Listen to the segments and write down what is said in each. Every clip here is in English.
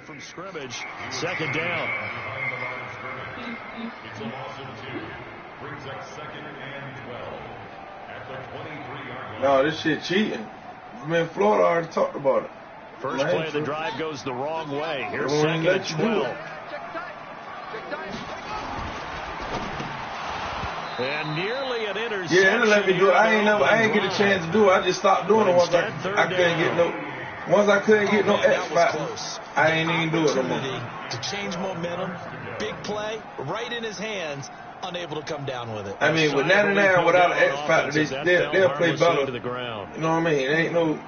from scrimmage. Second down. It's a loss of 2. Brings up 2nd and 12 at the 23-yard line. No, this shit cheating. Man, Florida already talked about it. First play of the drive goes the wrong way. Here's 2nd and 12. And nearly an interception. Yeah, they let me do it. I ain't get a chance to do it. I just stopped doing it once I couldn't get no. Once I couldn't get no X spot, I ain't even do it no more. To change momentum, big play, right in his hands, unable to come down with it. I mean, with 99 without an X factor, they'll play better. You know what I mean? It ain't no.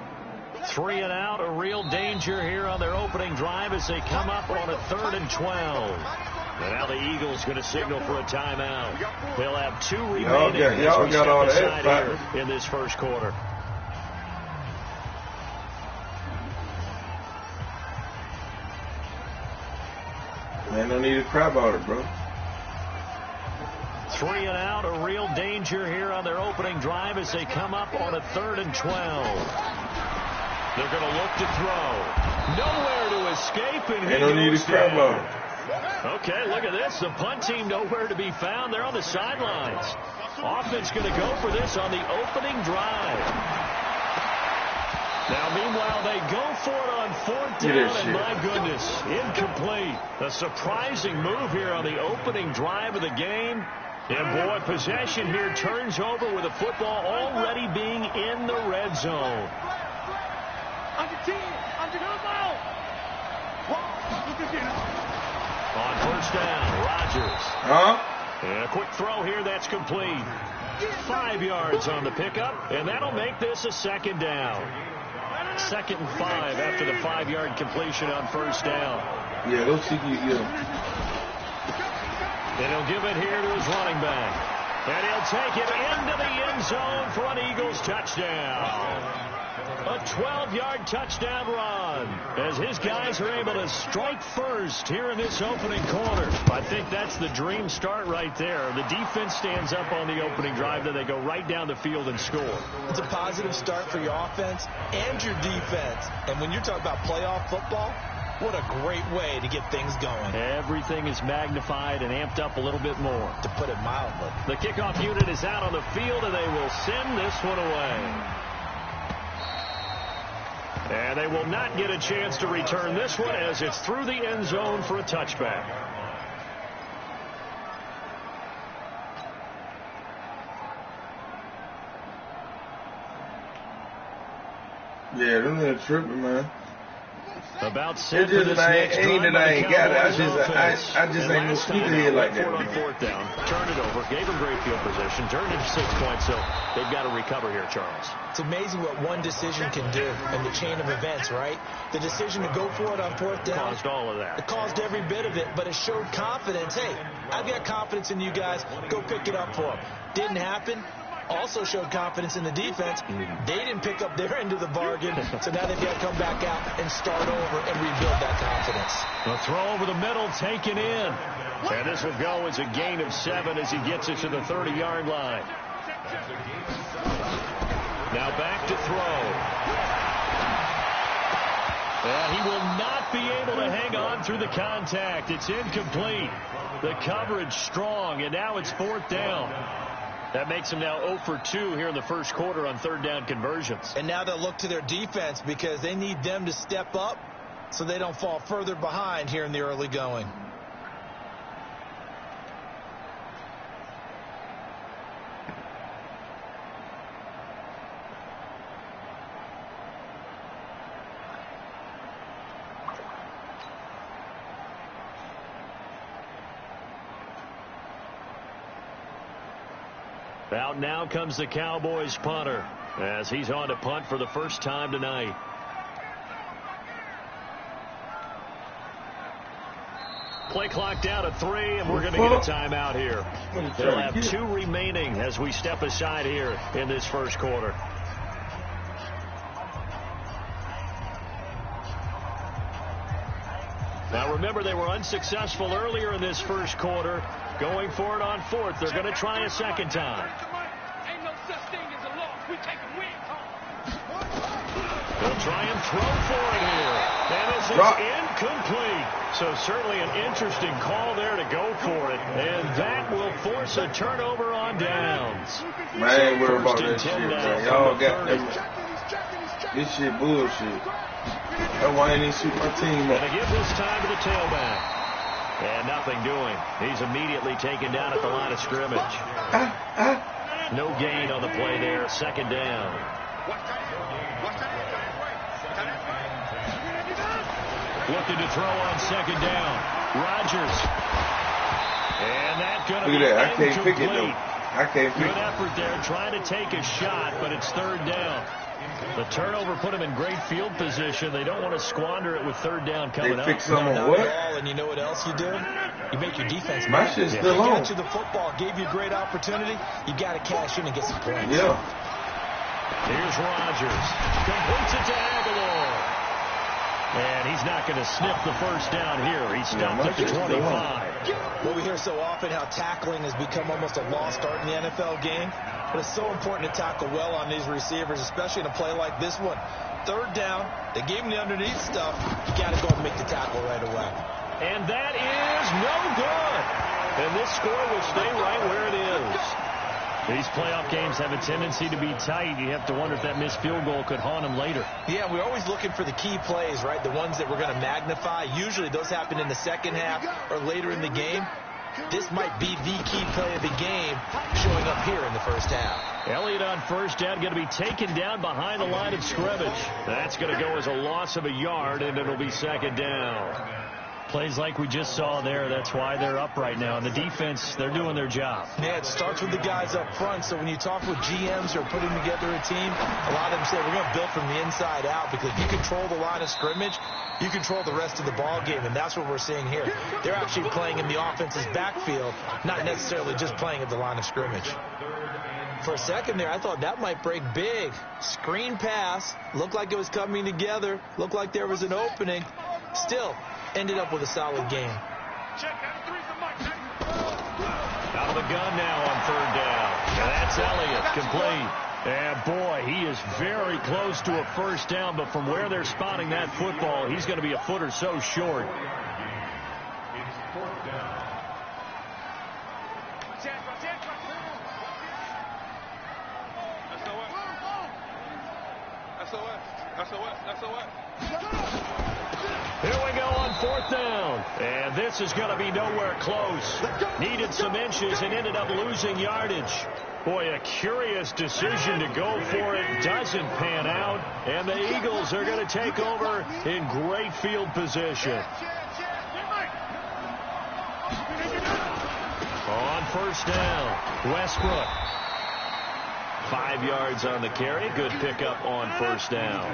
3 and out, a real danger here on their opening drive as they come up on a 3rd and 12. And now the Eagles going to signal for a timeout. They'll have 2 remaining y'all got all that here in this first quarter. Man, don't need to cry about it, bro. 3 and out, a real danger here on their opening drive as they come up on a 3rd and 12. They're going to look to throw. Nowhere to escape. And they don't need to cry about it. Okay, look at this. The punt team nowhere to be found. They're on the sidelines. Offense going to go for this on the opening drive. Now, meanwhile, they go for it on 4th down, and my goodness, incomplete. A surprising move here on the opening drive of the game. And, boy, possession here turns over with the football already being in the red zone. On 1st down, Rodgers. And a quick throw here that's complete. 5 yards on the pickup, and that'll make this a 2nd down. 2nd and 5 after the 5-yard completion on 1st down. Yeah, they'll see you. And he'll give it here to his running back. And he'll take it into the end zone for an Eagles touchdown. A 12-yard touchdown run as his guys are able to strike first here in this opening quarter. I think that's the dream start right there. The defense stands up on the opening drive, then they go right down the field and score. It's a positive start for your offense and your defense. And when you're talking about playoff football, what a great way to get things going. Everything is magnified and amped up a little bit more. To put it mildly. The kickoff unit is out on the field, and they will send this one away. And they will not get a chance to return this one as it's through the end zone for a touchback. Yeah, them are tripping, man. About set for this next drive. I ain't got it. I just ain't no speakerhead like that. On 4th down, turned it over, gave them great field position, turned it to 6 points, so they've got to recover here, Charles. It's amazing what one decision can do in the chain of events, right? The decision to go for it on 4th down caused all of that. It caused every bit of it, but it showed confidence. Hey, I've got confidence in you guys. Go pick it up for them. Didn't happen. Also showed confidence in the defense. They didn't pick up their end of the bargain, so now they've got to come back out and start over and rebuild that confidence. The throw over the middle taken in. And this will go as a gain of 7 as he gets it to the 30-yard line. Now back to throw. And he will not be able to hang on through the contact. It's incomplete. The coverage strong, and now it's 4th down. That makes them now 0 for 2 here in the first quarter on 3rd down conversions. And now they'll look to their defense because they need them to step up so they don't fall further behind here in the early going. Out now comes the Cowboys punter as he's on to punt for the first time tonight. Play clock down to 3, and we're going to get a timeout here. They'll have 2 remaining as we step aside here in this first quarter. Now remember, they were unsuccessful earlier in this first quarter. Going for it on 4th. They're going to try a second time. Ain't no such thing as a loss. We take a win. They'll try and throw for it here. And this is Complete. So certainly an interesting call there to go for it. And that will force a turnover on downs. Man, I ain't worried about that shit, man. Y'all got them. This shit bullshit. That's why I ain't even shoot my team up. And they give this time to the tailback. And nothing doing. He's immediately taken down at the line of scrimmage. No gain on the play there. Second down. Looking to throw on second down. Rodgers. And that's going to be incomplete. Look at that. I can't pick it, though. I can't pick it. Good effort there trying to take a shot, but it's third down. The turnover put him in great field position. They don't want to squander it with third down coming up. They fix some on what? And you know what else you do? You make your defense. My shit's still on. Got you the football, gave you a great opportunity. You got to cash in and get some points. Yeah. Here's Rodgers. Completes it to Aguilar. And he's not going to sniff the first down here. He stopped at the 25. Well, we hear so often how tackling has become almost a lost art in the NFL game. But it's so important to tackle well on these receivers, especially in a play like this one. Third down, they gave him the underneath stuff. You got to go and make the tackle right away. And that is no good. And this score will stay right where it is. These playoff games have a tendency to be tight. You have to wonder if that missed field goal could haunt them later. Yeah, we're always looking for the key plays, right? The ones that we're going to magnify. Usually those happen in the second half or later in the game. This might be the key play of the game showing up here in the first half. Elliott on first down, going to be taken down behind the line of scrimmage. That's going to go as a loss of a yard, and it'll be second down. Plays like we just saw there, that's why they're up right now. And the defense, they're doing their job. Yeah, it starts with the guys up front. So when you talk with GMs who are putting together a team, a lot of them say we're going to build from the inside out, because if you control the line of scrimmage, you control the rest of the ball game, and that's what we're seeing here. They're actually playing in the offense's backfield, not necessarily just playing at the line of scrimmage. For a second there, I thought that might break big. Screen pass, looked like it was coming together, looked like there was an opening. Still, ended up with a solid game. Out of the gun now on third down. And that's Elliott, complete. And boy, he is very close to a first down, but from where they're spotting that football, he's going to be a foot or so short. It's fourth down. Here we go on fourth down. And this is going to be nowhere close. Needed some inches and ended up losing yardage. Boy, a curious decision to go for it. Doesn't pan out. And the Eagles are going to take over in great field position. On first down, Westbrook. 5 yards on the carry. Good pickup on first down.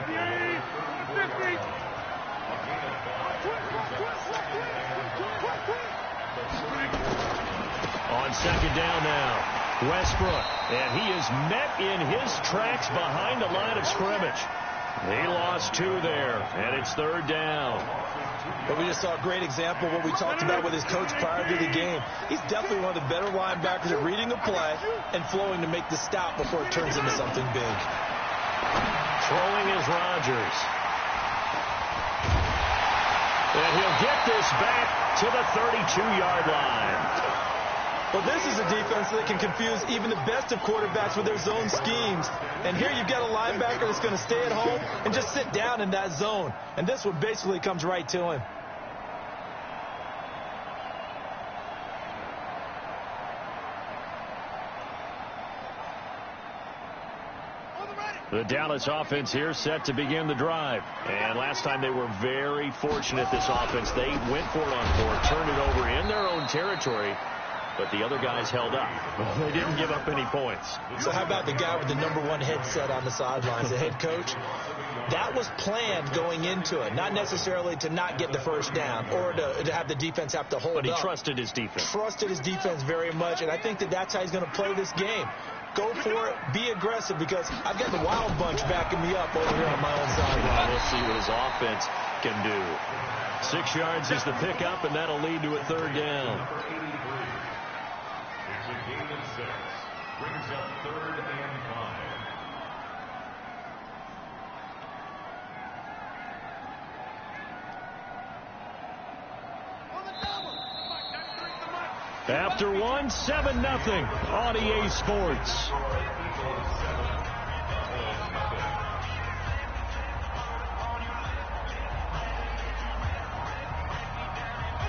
On second down now, Westbrook. And he is met in his tracks behind the line of scrimmage. He lost 2 there, and it's third down. But we just saw a great example of what we talked about with his coach prior to the game. He's definitely one of the better linebackers at reading a play and flowing to make the stop before it turns into something big. Throwing is Rodgers. And he'll get this back to the 32-yard line. Well, this is a defense that can confuse even the best of quarterbacks with their zone schemes. And here you've got a linebacker that's going to stay at home and just sit down in that zone. And this one basically comes right to him. The Dallas offense here set to begin the drive. And last time they were very fortunate, this offense. They went for it on fourth, turned it over in their own territory. But the other guys held up. They didn't give up any points. So how about the guy with the #1 headset on the sidelines, the head coach? That was planned going into it. Not necessarily to not get the first down or to have the defense have to hold up. But he trusted his defense. Trusted his defense very much, and I think that's how he's going to play this game. Go for it. Be aggressive, because I've got the wild bunch backing me up over here on my own sideline. We'll see what his offense can do. 6 yards is the pickup, and that'll lead to a third down. It's a gain of 6. Brings up 3rd and 5. After one, 7-0 on EA Sports.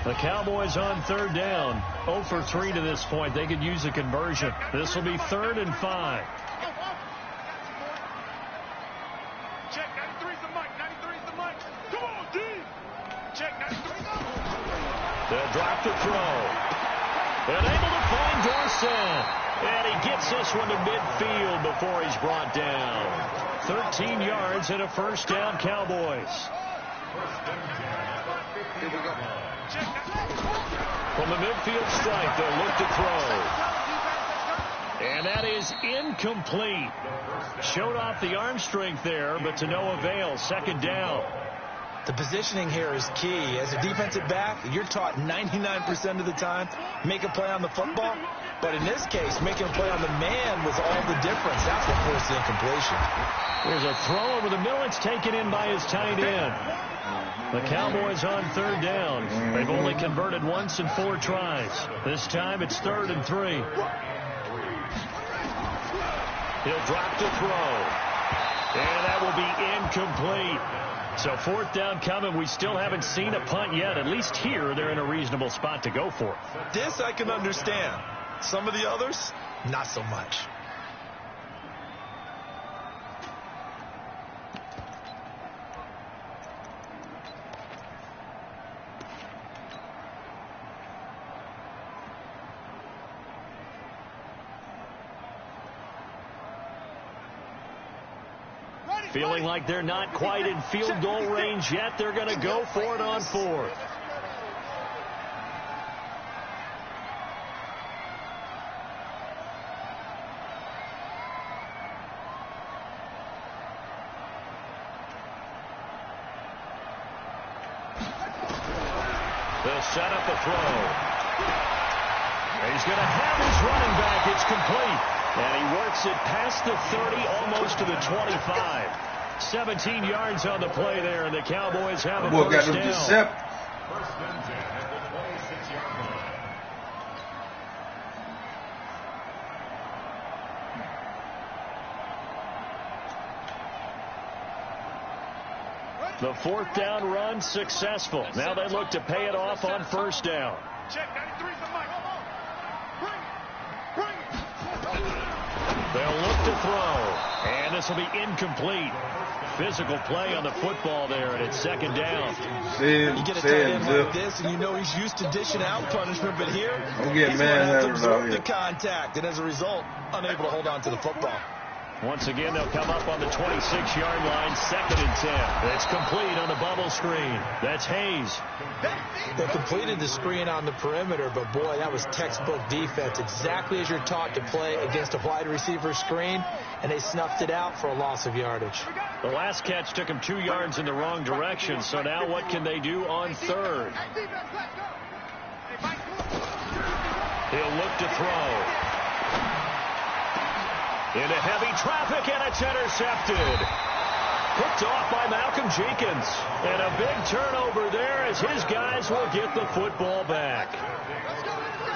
The Cowboys on third down. 0 for 3 to this point. They could use a conversion. This will be 3rd and 5. Check, 93's the mic. 93's the mic. Come on, D. Check, 93's the mic. They'll drop the throw. And able to find Dorsett. And he gets this one to midfield before he's brought down. 13 yards and a first down, Cowboys. Here we go. From the midfield stripe, they'll look to throw. And that is incomplete. Showed off the arm strength there, but to no avail. Second down. The positioning here is key. As a defensive back, you're taught 99% of the time, make a play on the football. But in this case, making a play on the man was all the difference. That's what forced the incompletion. There's a throw over the middle. It's taken in by his tight end. The Cowboys on third down. They've only converted once in 4 tries. This time it's 3rd and 3. He'll drop to throw. And that will be incomplete. So 4th down coming. We still haven't seen a punt yet. At least here, they're in a reasonable spot to go for it. This I can understand. Some of the others, not so much. Feeling like they're not quite in field goal range yet. They're going to go for it on 4th. They'll set up the throw. He's going to have his running back. It's complete. And he works it past the 30, almost to the 25. 17 yards on the play there, and the Cowboys have a first down. First and 10 at the 26-yard line. The 4th down run successful. Now they look to pay it off on first down. Check, 93's the mic. Bring it. They'll look to throw, and this will be incomplete. Physical play on the football there, and it's 2nd down. You get a tight end like this, and you know he's used to dishing out punishment, but here, he's going to have to absorb the contact, and as a result, unable to hold on to the football. Once again, they'll come up on the 26-yard line, 2nd and 10. It's complete on the bubble screen. That's Hayes. They completed the screen on the perimeter, but boy, that was textbook defense, exactly as you're taught to play against a wide receiver screen, and they snuffed it out for a loss of yardage. The last catch took him 2 yards in the wrong direction, so now what can they do on 3rd? He'll look to throw. Into heavy traffic, and it's intercepted. Picked off by Malcolm Jenkins. And a big turnover there as his guys will get the football back.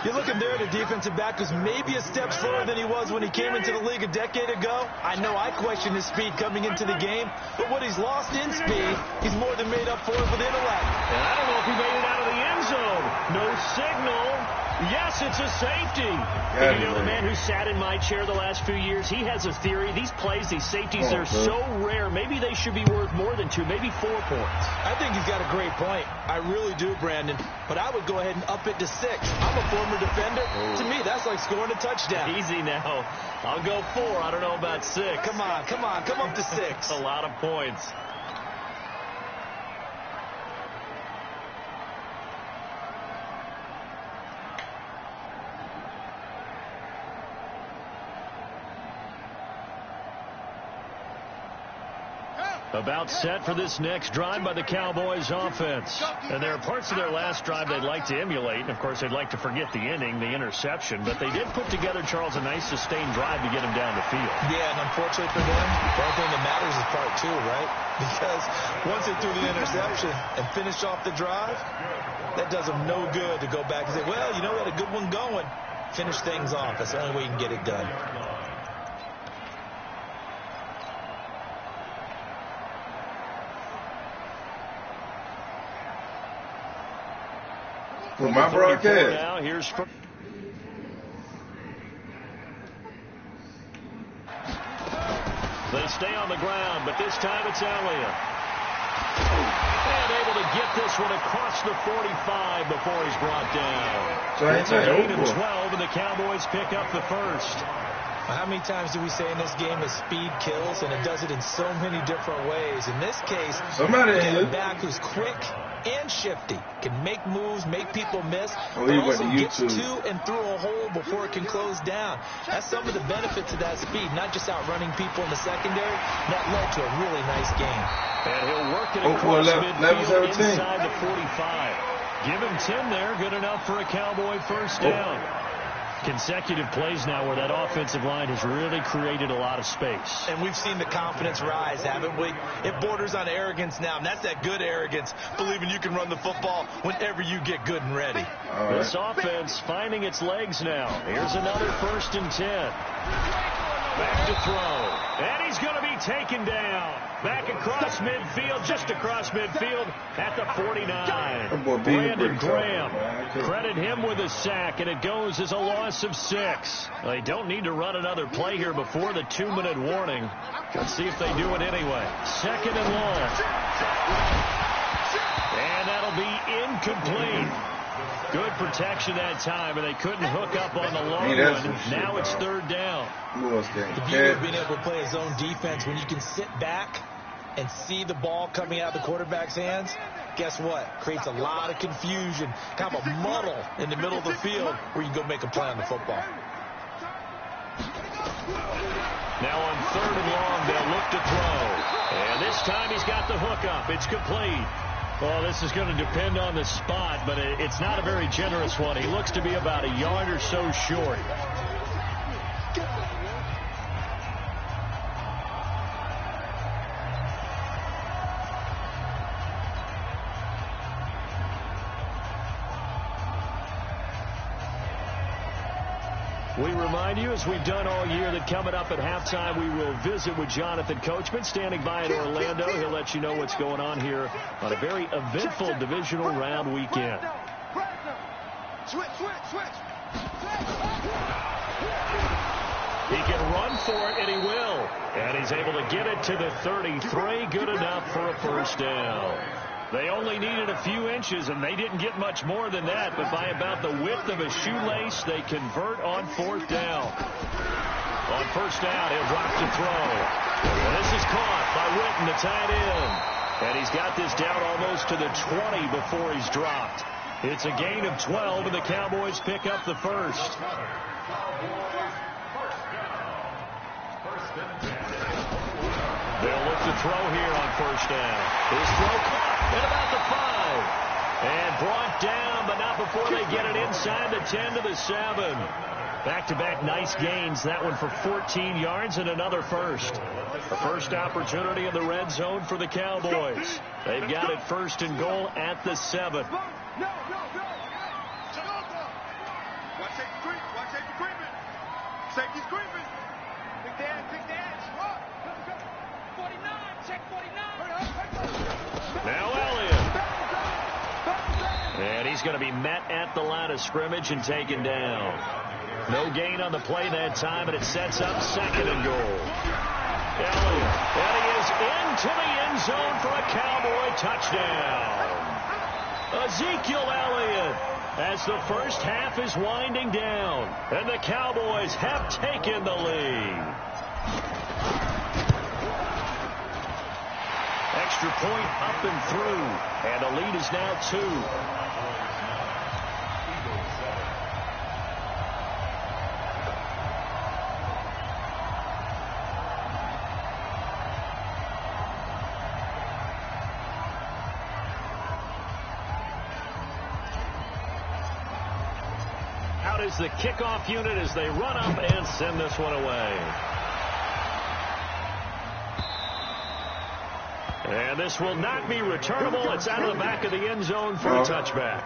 You're looking there at a defensive back who's maybe a step slower than he was when he came into the league a decade ago. I know I questioned his speed coming into the game, but what he's lost in speed, he's more than made up for it with intellect. And I don't know if he made it out of the end zone. No signal. Yes, it's a safety. And you know, the man who sat in my chair the last few years, he has a theory. These plays, these safeties, they're so rare. Maybe they should be worth more than 2, maybe 4 points. I think he's got a great point. I really do, Brandon. But I would go ahead and up it to 6. I'm a former defender. To me, that's like scoring a touchdown. Easy now. I'll go 4. I don't know about 6. Come on. Come up to 6. A lot of points. About set for this next drive by the Cowboys offense. And there are parts of their last drive they'd like to emulate. And, of course, they'd like to forget the inning, the interception. But they did put together, Charles, a nice sustained drive to get them down the field. Yeah, and unfortunately for them, the only thing that matters is part two, right? Because once they threw the interception and finished off the drive, that does them no good to go back and say, well, you know, we had a good one going. Finish things off. That's the only way you can get it done. For my broadcast. Now, here's they stay on the ground, but this time it's Elliott. And able to get this one across the 45 before he's brought down. So it's a gain of 12, and the Cowboys pick up the first. How many times do we say in this game that speed kills, and it does it in so many different ways? In this case, a back who's quick and shifty, can make moves, make people miss, but also gets to and through a hole before it can close down. That's some of the benefits of that speed, not just outrunning people in the secondary. That led to a really nice game. And he'll work it across midfield inside the 45. Give him 10 there, good enough for a Cowboy first down. Consecutive plays now where that offensive line has really created a lot of space. And we've seen the confidence rise, haven't we? It borders on arrogance now, and that's that good arrogance, believing you can run the football whenever you get good and ready. This offense finding its legs now. Here's another 1st and 10. Back to throw. And he's going to be taken down. Back across midfield, just across midfield at the 49. Brandon Graham. Credit him with a sack, and it goes as a loss of 6. They don't need to run another play here before the 2-minute warning. Let's see if they do it anyway. 2nd and long. And that'll be incomplete. Good protection that time, and they couldn't hook up on the long one. Now it's 3rd down. The beauty of being able to play a zone defense when you can sit back and see the ball coming out of the quarterback's hands, guess what? Creates a lot of confusion, kind of a muddle in the middle of the field where you can go make a play on the football. Now on 3rd and long, they'll look to throw. And this time he's got the hook up. It's complete. Well, this is going to depend on the spot, but it's not a very generous one. He looks to be about a yard or so short. We remind you, as we've done all year, that coming up at halftime, we will visit with Jonathan Coachman, standing by in Orlando. He'll let you know what's going on here on a very eventful divisional round weekend. He can run for it, and he will. And he's able to get it to the 33. Good enough for a first down. They only needed a few inches, and they didn't get much more than that. But by about the width of a shoelace, they convert on 4th down. On 1st down, he'll drop to throw. And this is caught by Witten, the tight end. And he's got this down almost to the 20 before he's dropped. It's a gain of 12, and the Cowboys pick up the first. They'll look to throw here on 1st down. His throw caught at about the 5. And brought down, but not before they get it inside the 10 to the 7. Back-to-back nice gains. That one for 14 yards and another first. The first opportunity in the red zone for the Cowboys. They've got it 1st and goal at the 7. Safety's creeping. Big dance, big dance. 49, check 49. Now Elliott. And he's going to be met at the line of scrimmage and taken down. No gain on the play that time, and it sets up 2nd and goal. Elliott. And he is into the end zone for a Cowboy touchdown. Ezekiel Elliott, as the first half is winding down, and the Cowboys have taken the lead. Extra point up and through, and the lead is now 2. out as the kickoff unit as they run up and send this one away. And this will not be returnable. It's out of the back of the end zone for a touchback.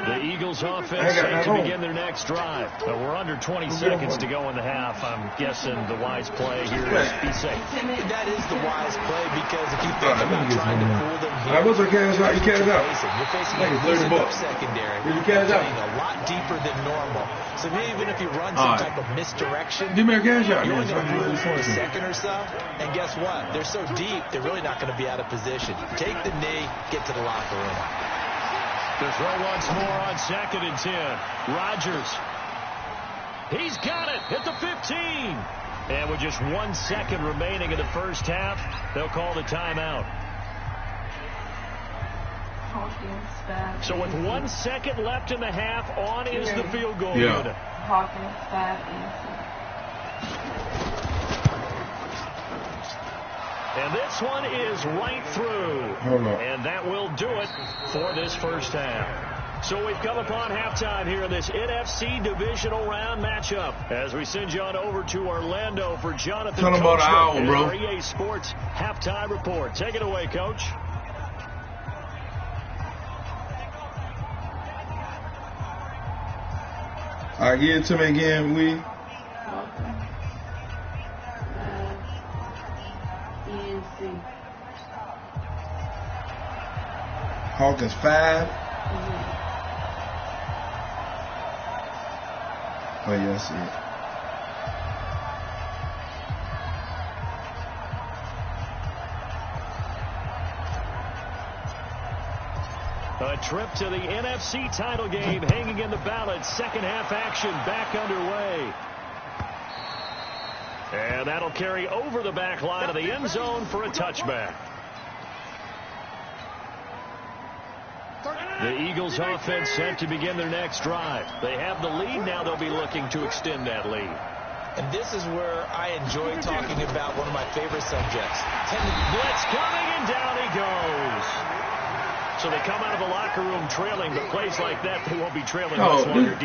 The Eagles offense set to begin their next drive. We're under 20 seconds to go in the half. I'm guessing the wise play here is be safe. That is the wise play because if you think about trying to fool them here, what's our cash out? You cash out. You're facing a secondary. You cash out. A lot deeper than normal. So even if you run some type of misdirection, give me a cash out. You're only going to lose for a second or so. And guess what? They're so deep, they're really not going to be out of position. Take the knee, get to the locker room. To throw once more on 2nd and 10. Rodgers. He's got it at the 15. And with just 1 second remaining in the first half, they'll call the timeout. So with 1 second left in the half, on is the field goal unit. And this one is right through. And that will do it for this first half. So we've come upon halftime here in this NFC divisional round matchup. As we send you on over to Orlando for Jonathan Coachman and our EA Sports halftime report. Take it away, Coach. All right, give it to me again, we. Hawkins 5. Oh, yeah, I see it. A trip to the NFC title game hanging in the balance. Second half action back underway. And that'll carry over the back line of the end zone for a touchback. The Eagles offense set to begin their next drive. They have the lead. Now they'll be looking to extend that lead. And this is where I enjoy talking about one of my favorite subjects. Blitz coming, and down he goes. So they come out of the locker room trailing, but plays like that, they won't be trailing much longer.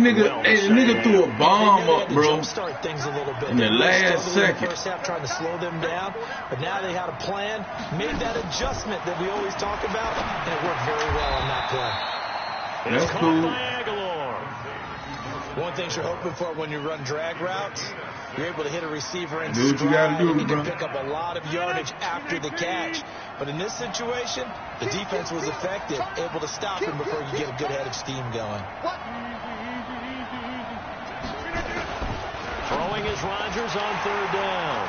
Nigga threw a bomb up, bro. Jumpstart things a little bit. In the last second. First half trying to slow them down, but now they had a plan, made that adjustment that we always talk about, and it worked very well on that play. It's caught by Aguilar. One thing you're hoping for when you run drag routes, you're able to hit a receiver in stride, and you can pick up a lot of yardage after the catch. But in this situation, the defense was effective, able to stop him before you get a good head of steam going. Throwing is Rodgers on 3rd down.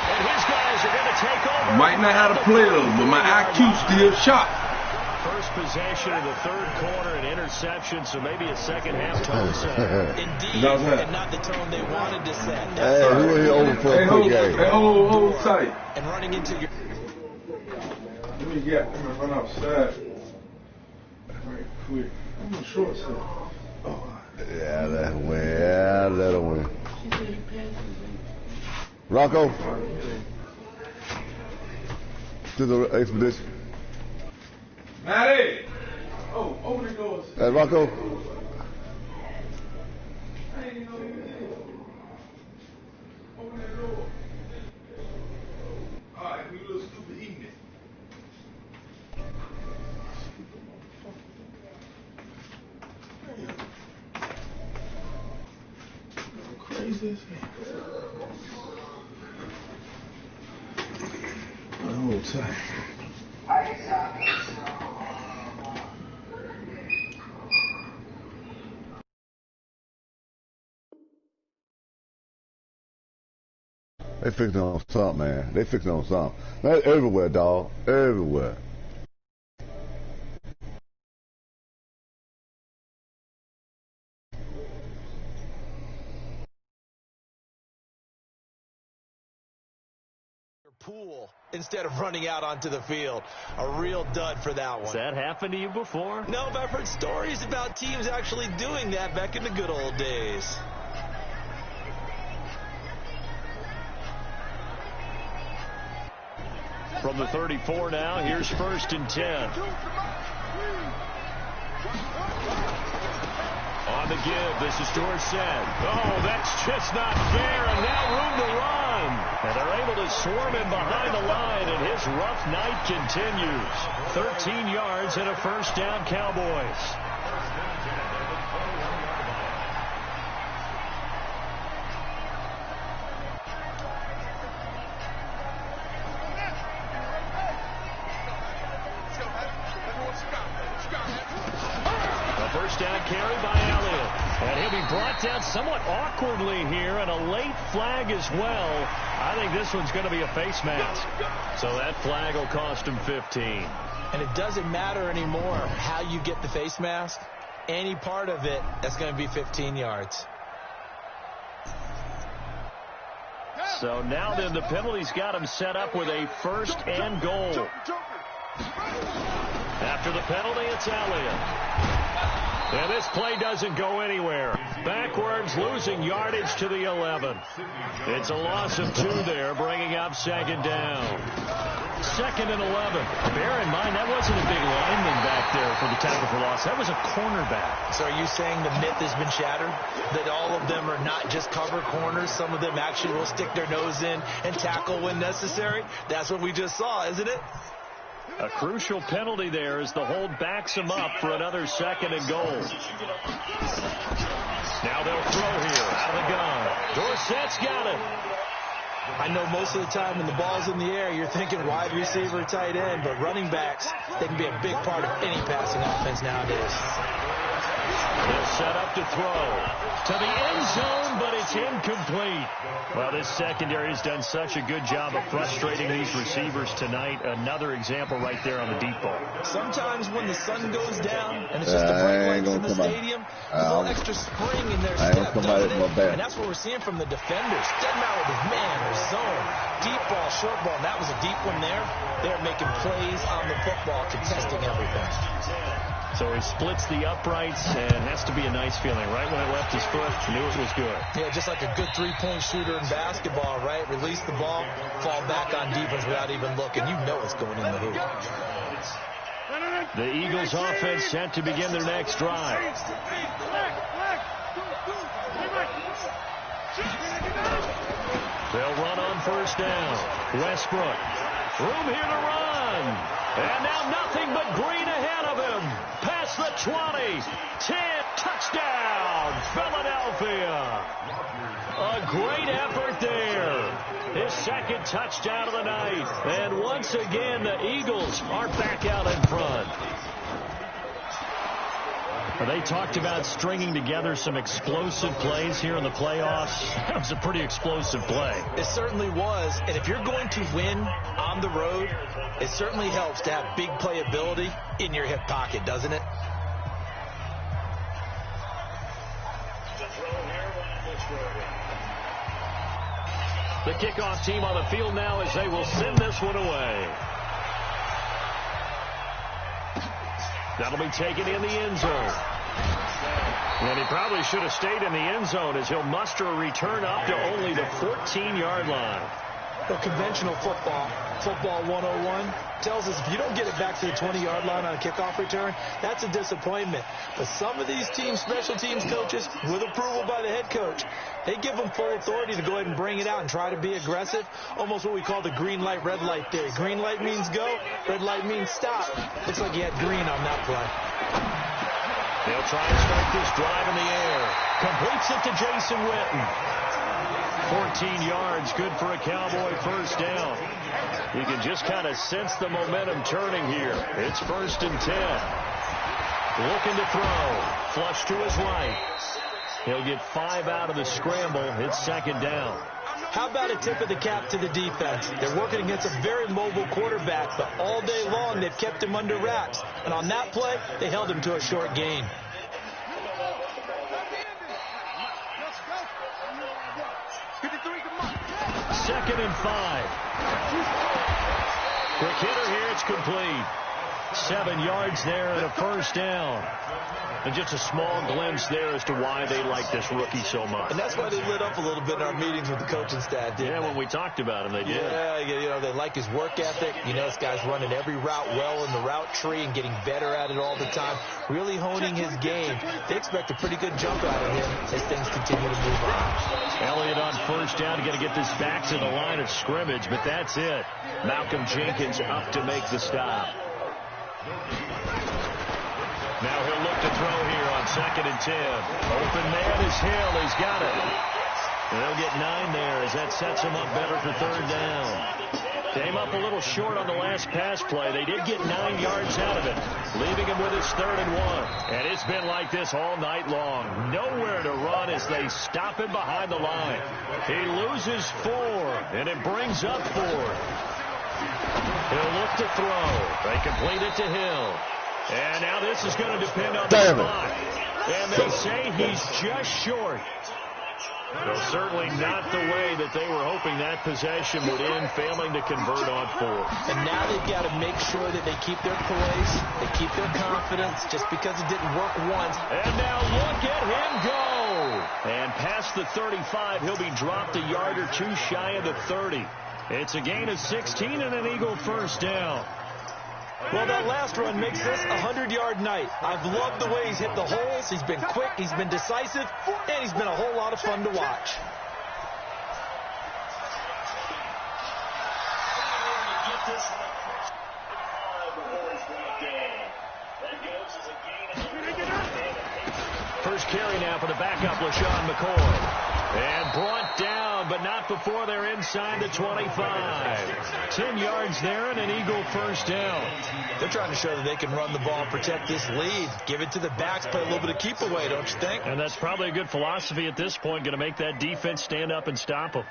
And his guys are going to take over. Might not have the players, but my IQ still shot. First possession of the 3rd quarter, an interception, so maybe a second half tone set. Indeed, and not the tone they wanted to set. Hey, we're here over for a quick game. Hey, hold tight. And running into your... Let me run outside. Right quick. I'm on short side. Oh. Yeah, that'll win. Yeah, that'll win. Rocco. To the expedition. Maddie! Oh, open the doors. Hey, Rocco. I ain't even know you did. Open that door. All right, we little stupid evening. Crazy as hell. Hold tight. They fixing on something, man. They fixing on something. That's everywhere, dog. Everywhere. Pool instead of running out onto the field. A real dud for that one. Has that happened to you before? No, but I've heard stories about teams actually doing that back in the good old days. From the 34 now, here's 1st and 10. On the give, this is Dorsett. Oh, that's just not fair, and now room to run. And they're able to swarm him behind the line, and his rough night continues. 13 yards and a first down, Cowboys. First down carry by Elliott. And he'll be brought down somewhat awkwardly here, and a late flag as well. I think this one's going to be a face mask. So that flag will cost him 15. And it doesn't matter anymore how you get the face mask. Any part of it, that's going to be 15 yards. So now then the penalty's got him set up with a first and goal. After the penalty, it's Elliott. And this play doesn't go anywhere. Backwards, losing yardage to the 11. It's a loss of 2 there, bringing up second down. Second and 11. Bear in mind, that wasn't a big lineman back there for the tackle for loss. That was a cornerback. So are you saying the myth has been shattered? That all of them are not just cover corners? Some of them actually will stick their nose in and tackle when necessary? That's what we just saw, isn't it? A crucial penalty there as the hold backs him up for another second and goal. Now they'll throw here out of the gun. Dorsett's got it. I know most of the time when the ball's in the air, you're thinking wide receiver, tight end, but running backs, they can be a big part of any passing offense nowadays. They'll set up to throw to the end zone, but it's incomplete. Well, this secondary has done such a good job of frustrating these receivers tonight. Another example right there on the deep ball. Sometimes when the sun goes down and it's just the bright lights in the stadium, there's a little extra spring in their step, doesn't it? And that's what we're seeing from the defenders. Doesn't matter if it's man or zone, deep ball, short ball, and that was a deep one there. They're making plays on the football, contesting everything. So he splits the uprights, and has to be a nice feeling. Right when it left his foot, knew it was good. Yeah, just like a good three-point shooter in basketball, right? Release the ball, fall back on defense without even looking. You know it's going in the hoop. The Eagles offense set to begin their next drive. They'll run on first down. Westbrook. Room here to run. And now nothing but green ahead of him. Past the 20. 10. Touchdown, Philadelphia. A great effort there. His second touchdown of the night. And once again, the Eagles are back out in front. They talked about stringing together some explosive plays here in the playoffs. That was a pretty explosive play. It certainly was. And if you're going to win on the road, it certainly helps to have big playability in your hip pocket, doesn't it? The kickoff team on the field now as they will send this one away. That'll be taken in the end zone. And he probably should have stayed in the end zone as he'll muster a return up to only the 14-yard line. Well, conventional football 101, tells us if you don't get it back to the 20-yard line on a kickoff return, that's a disappointment. But some of these teams, special teams coaches, with approval by the head coach, they give them full authority to go ahead and bring it out and try to be aggressive, almost what we call the green light, red light theory. Green light means go, red light means stop. Looks like he had green on that play. They'll try and start this drive in the air. Completes it to Jason Witten. 14 yards, good for a Cowboy first down. You can just kind of sense the momentum turning here. It's 1st and 10. Looking to throw. Flush to his right. He'll get 5 out of the scramble. It's 2nd down. How about a tip of the cap to the defense? They're working against a very mobile quarterback, but all day long they've kept him under wraps. And on that play, they held him to a short gain. Second and 5. Quick hitter here, it's complete. 7 yards there and a first down. And just a small glimpse there as to why they like this rookie so much. And that's why they lit up a little bit in our meetings with the coaching staff, didn't they? When we talked about him, they did. Yeah, you know, they like his work ethic. You know, this guy's running every route well in the route tree and getting better at it all the time, really honing his game. They expect a pretty good jump out of him as things continue to move on. Elliott on first down, going to get this back to the line of scrimmage, but that's it. Malcolm Jenkins up to make the stop. Now he'll look to throw here on 2nd and 10. Open man is Hill. He's got it. And they'll get 9 there as that sets him up better for 3rd down. Came up a little short on the last pass play. They did get 9 yards out of it, leaving him with his 3rd and 1. And it's been like this all night long. Nowhere to run as they stop him behind the line. He loses 4, and it brings up 4th. He'll look to throw. They complete it to Hill. And now this is going to depend on the spot. And they say he's just short. Well, certainly not the way that they were hoping that possession would end, failing to convert on 4th. And now they've got to make sure that they keep their poise, they keep their confidence, just because it didn't work once. And now look at him go. And past the 35, he'll be dropped a yard or 2 shy of the 30. It's a gain of 16 and an Eagle first down. Well, that last run makes this a 100-yard night. I've loved the way he's hit the holes. He's been quick, he's been decisive, and he's been a whole lot of fun to watch. First carry now for the backup, LaShawn McCoy. And brought down, but not before they're inside the 25. 10 yards there and an Eagle first down. They're trying to show that they can run the ball and protect this lead. Give it to the backs, play a little bit of keep away, don't you think? And that's probably a good philosophy at this point, going to make that defense stand up and stop them.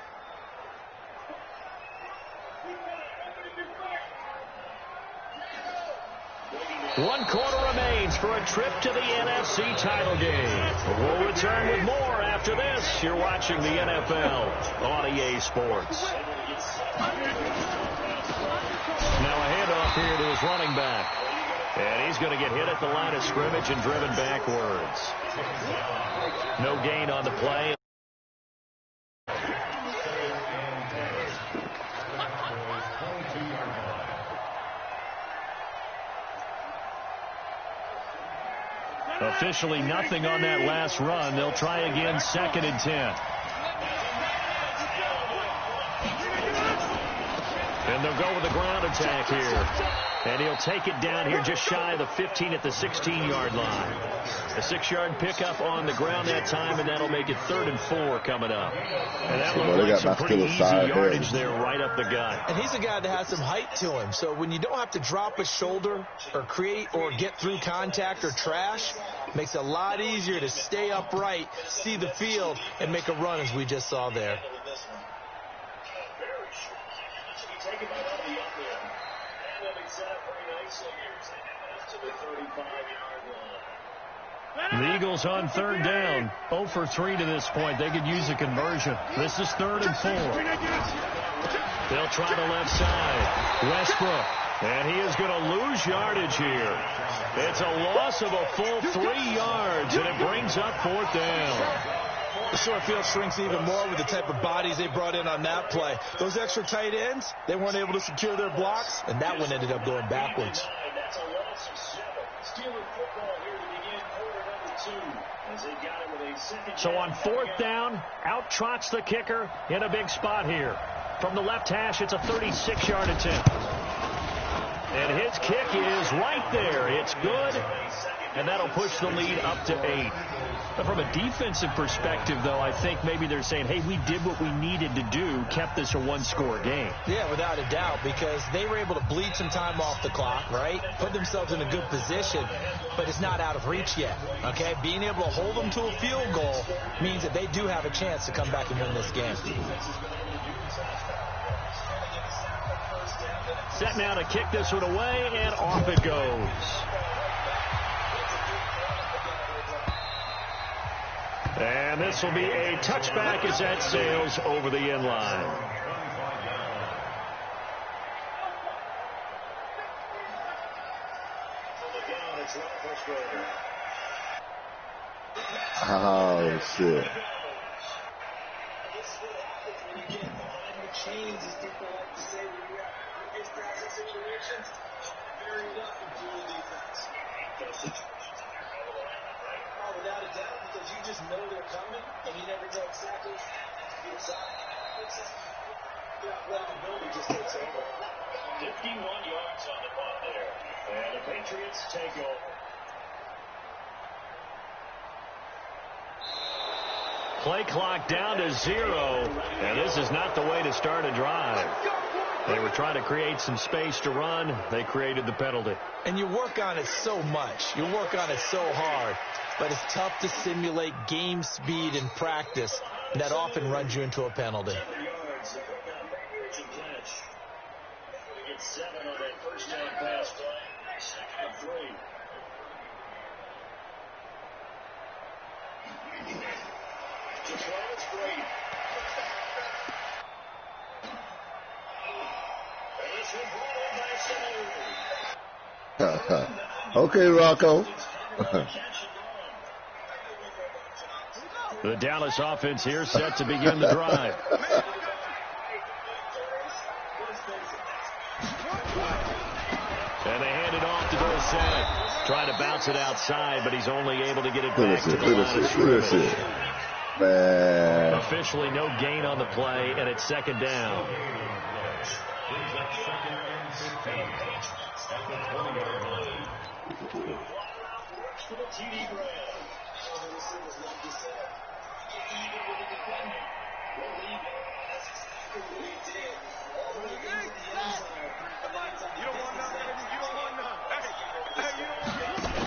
One quarter remains for a trip to the NFC title game. We'll return with more after this. You're watching the NFL on EA Sports. Now a handoff here to his running back. And he's going to get hit at the line of scrimmage and driven backwards. No gain on the play. Officially nothing on that last run. They'll try again, 2nd and 10. And they'll go with the ground attack here. And he'll take it down here just shy of the 15 at the 16-yard line. A 6-yard pickup on the ground that time, and that'll make it 3rd and 4 coming up. And that looks like some pretty easy yardage there right up the gut. And he's a guy that has some height to him. So when you don't have to drop a shoulder or create or get through contact or trash, makes it a lot easier to stay upright, see the field, and make a run as we just saw there. The Eagles on 3rd down. 0 for 3 to this point. They could use a conversion. This is 3rd and 4. They'll try the left side. Westbrook. And he is going to lose yardage here. It's a loss of a full 3 yards, and it brings up 4th down. The short field shrinks even more with the type of bodies they brought in on that play. Those extra tight ends, they weren't able to secure their blocks, and that one ended up going backwards. That's a loss of 7. Stealing football here to begin quarter number 2 as they got it with a second. So on 4th down, out trots the kicker in a big spot here. From the left hash, it's a 36-yard attempt. And his kick is right there. It's good, and that'll push the lead up to 8. But from a defensive perspective, though, I think maybe they're saying, hey, we did what we needed to do, kept this a 1-score game. Yeah, without a doubt, because they were able to bleed some time off the clock, right? Put themselves in a good position, but it's not out of reach yet, okay? Being able to hold them to a field goal means that they do have a chance to come back and win this game. Set now to kick this one away, and off it goes. And this will be a touchback as that sails over the end line. Oh, shit. Without a doubt, because you just know they're coming, and you never know exactly inside. Letting the building just takes over. 51 yards on the punt there, and the Patriots take over. Play clock down to 0, and this is not the way to start a drive. They were trying to create some space to run. They created the penalty. And you work on it so much. You work on it so hard. But it's tough to simulate game speed in practice. And that often runs you into a penalty. It's 7 on that first down pass play. 2nd and 3. To throw, it's Brady. And this one brought in by Sanu. Okay, Rocco. The Dallas offense here set to begin the drive. And they hand it off to Dorsett. Trying to bounce it outside, but he's only able to get it back to the line of scrimmage. Man. Officially no gain on the play, and it's 2nd down.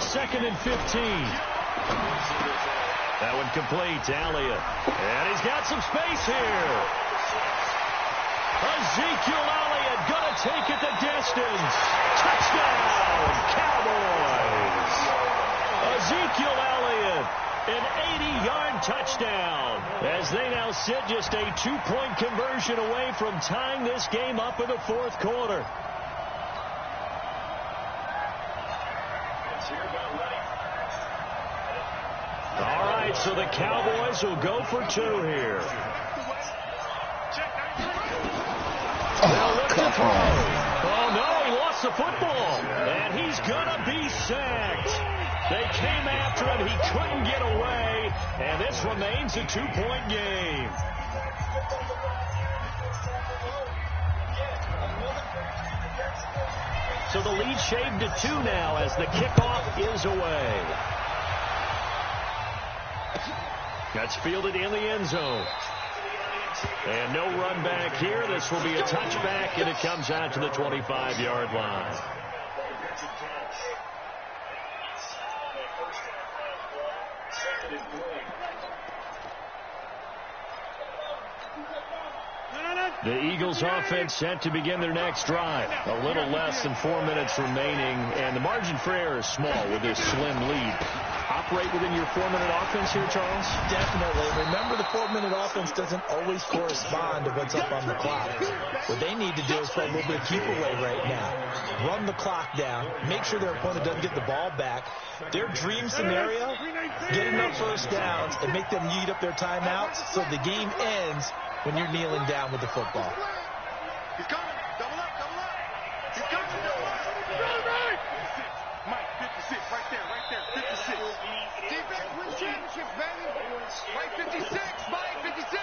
Second and 15. That one complete to Elliott. And he's got some space here. Ezekiel Elliott going to take it the distance. Touchdown, Cowboys. Ezekiel Elliott, an 80-yard touchdown, as they now sit just a 2-point conversion away from tying this game up in the 4th quarter. All right, so the Cowboys will go for 2 here. Oh, come on. Oh, no, he lost the football, and he's going to be sacked. They came after him. He couldn't get away, and this remains a 2-point game. So the lead shaved to 2 now as the kickoff is away. That's fielded in the end zone. And no run back here. This will be a touchback, and it comes out to the 25-yard line. The Eagles offense set to begin their next drive. A little less than 4 minutes remaining, and the margin for error is small with this slim lead. Operate within your 4-minute offense here, Charles? Definitely. Remember, the 4-minute offense doesn't always correspond to what's up on the clock. What they need to do is play a little bit of keep away right now. Run the clock down. Make sure their opponent doesn't get the ball back. Their dream scenario, get enough first downs and make them eat up their timeouts so the game ends when you're kneeling down with the football. He's coming. Double up, double up. He's coming, double up. Mike, 56, right there, 56. Defense wins championships, baby. Mike, 56, Mike, 56.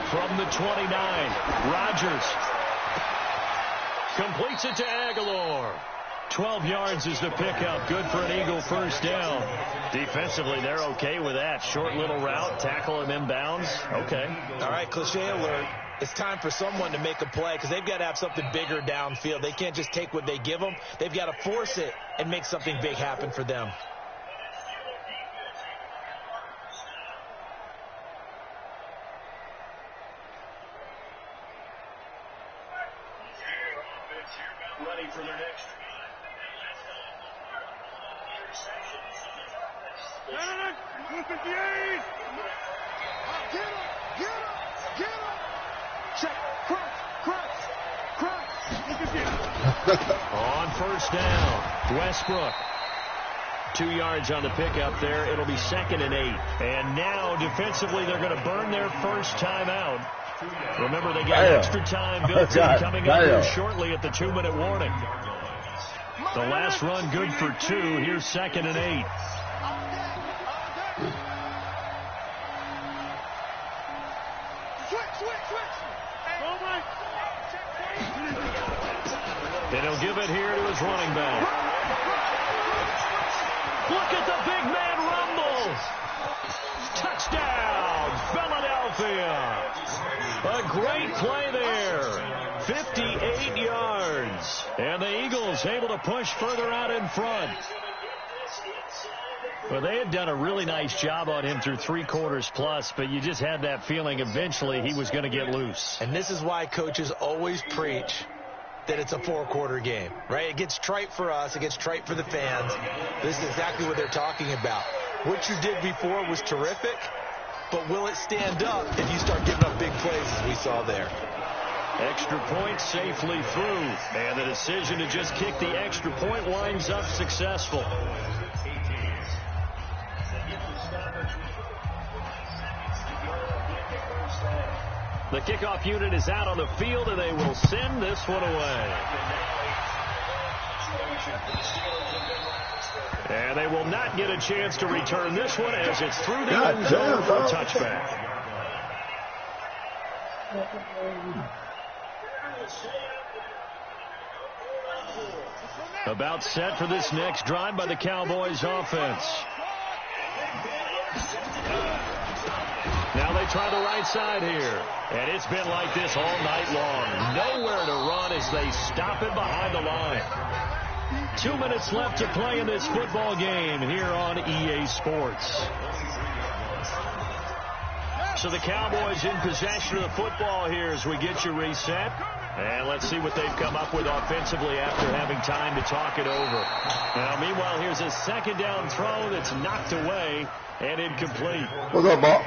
From the 29, Rodgers completes it to Aguilar. 12 yards is the pickup. Good for an Eagle first down. Defensively, they're okay with that. Short little route, tackle him inbounds. Okay. All right, cliche alert. It's time for someone to make a play because they've got to have something bigger downfield. They can't just take what they give them. They've got to force it and make something big happen for them. Ready for their next drive. No, 158. Get him. Check. Crunch. On first down, Westbrook. 2 yards on the pickup there. It'll be 2nd and 8. And now, defensively, they're going to burn their first timeout. Remember, they got extra time built in coming up here shortly at the 2-minute warning. The last run good for 2. Here's 2nd and 8. And he'll give it here to his running back. Look at the big man rumble. Touchdown, Philadelphia. A great play there. 58 yards. And the Eagles able to push further out in front. Well, they had done a really nice job on him through 3 quarters plus, but you just had that feeling eventually he was going to get loose. And this is why coaches always preach that it's a 4-quarter game, right? It gets trite for us. It gets trite for the fans. This is exactly what they're talking about. What you did before was terrific, but will it stand up if you start giving up big plays as we saw there? Extra point safely through, and the decision to just kick the extra point winds up successful. The kickoff unit is out on the field, and they will send this one away. And they will not get a chance to return this one as it's through the end zone for a touchback. About set for this next drive by the Cowboys offense. Now they try the right side here. And it's been like this all night long. Nowhere to run as they stop it behind the line. 2 minutes left to play in this football game here on EA Sports. So the Cowboys in possession of the football here as we get you reset. And let's see what they've come up with offensively after having time to talk it over. Now, meanwhile, here's a 2nd down throw that's knocked away and incomplete. What's up, Bob?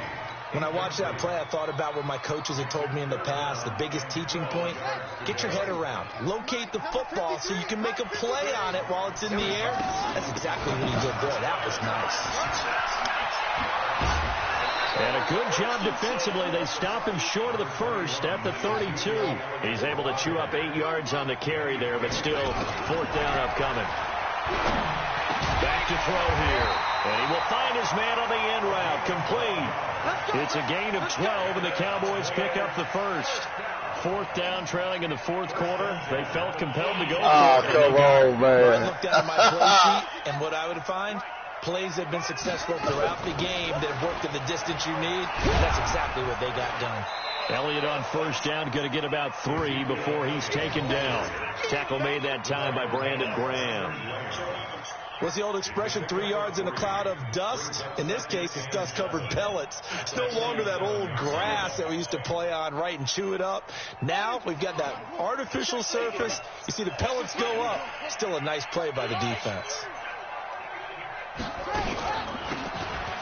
When I watched that play, I thought about what my coaches had told me in the past. The biggest teaching point, get your head around. Locate the football so you can make a play on it while it's in the air. That's exactly what he did there. That was nice. And a good job defensively. They stop him short of the first at the 32. He's able to chew up 8 yards on the carry there, but still 4th down upcoming. Back to throw here. And he will find his man on the end route. Complete. It's a gain of 12, and the Cowboys pick up the first. 4th down, trailing in the 4th quarter. They felt compelled to go for it. Come on, man. I looked down at my play sheet, and what I would find, plays have been successful throughout the game that have worked at the distance you need. That's exactly what they got done. Elliott on first down, going to get about 3 before he's taken down. Tackle made that time by Brandon Graham. What's the old expression, 3 yards in a cloud of dust? In this case, it's dust-covered pellets. It's no longer that old grass that we used to play on, right, and chew it up. Now we've got that artificial surface. You see the pellets go up. Still a nice play by the defense.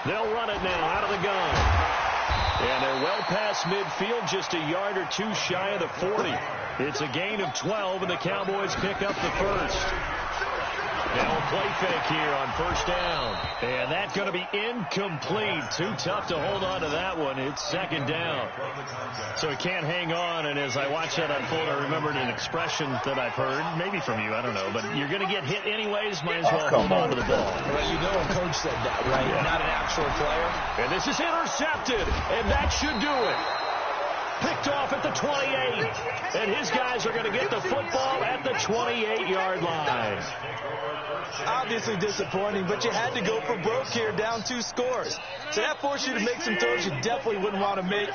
They'll run it now out of the gun. And they're well past midfield, just a yard or 2 shy of the 40. It's a gain of 12, and the Cowboys pick up the first. Now a play fake here on first down. And that's going to be incomplete. Too tough to hold on to that one. It's 2nd down. So he can't hang on. And as I watched that unfold, I remembered an expression that I've heard, maybe from you, I don't know. But you're going to get hit anyways, might as well hold on to the ball. Well, you know a coach said that, right? Yeah. Not an actual player. And this is intercepted. And that should do it. Picked off at the 28. And his guys are going to get the football at the 28-yard line. Obviously disappointing, but you had to go for broke here, down 2 scores. So that forced you to make some throws you definitely wouldn't want to make.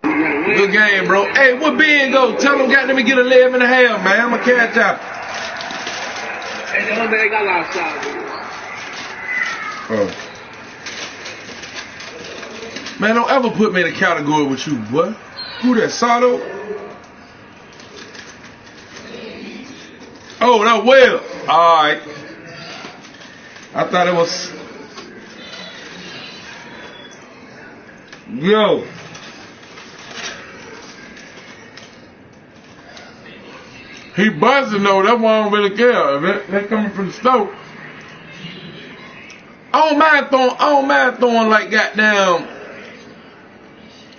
Good game, bro. Hey, what Ben go? Tell him got them to get 11 and a half, man. I'm a catch out. Hey, man, they got a lot of shots. Oh. Man, don't ever put me in a category with you, boy. Who that, Sato? Oh, that well. All right. I thought it was. He buzzing though, that's why I don't really care. If they're coming from the stove. I don't mind throwing like goddamn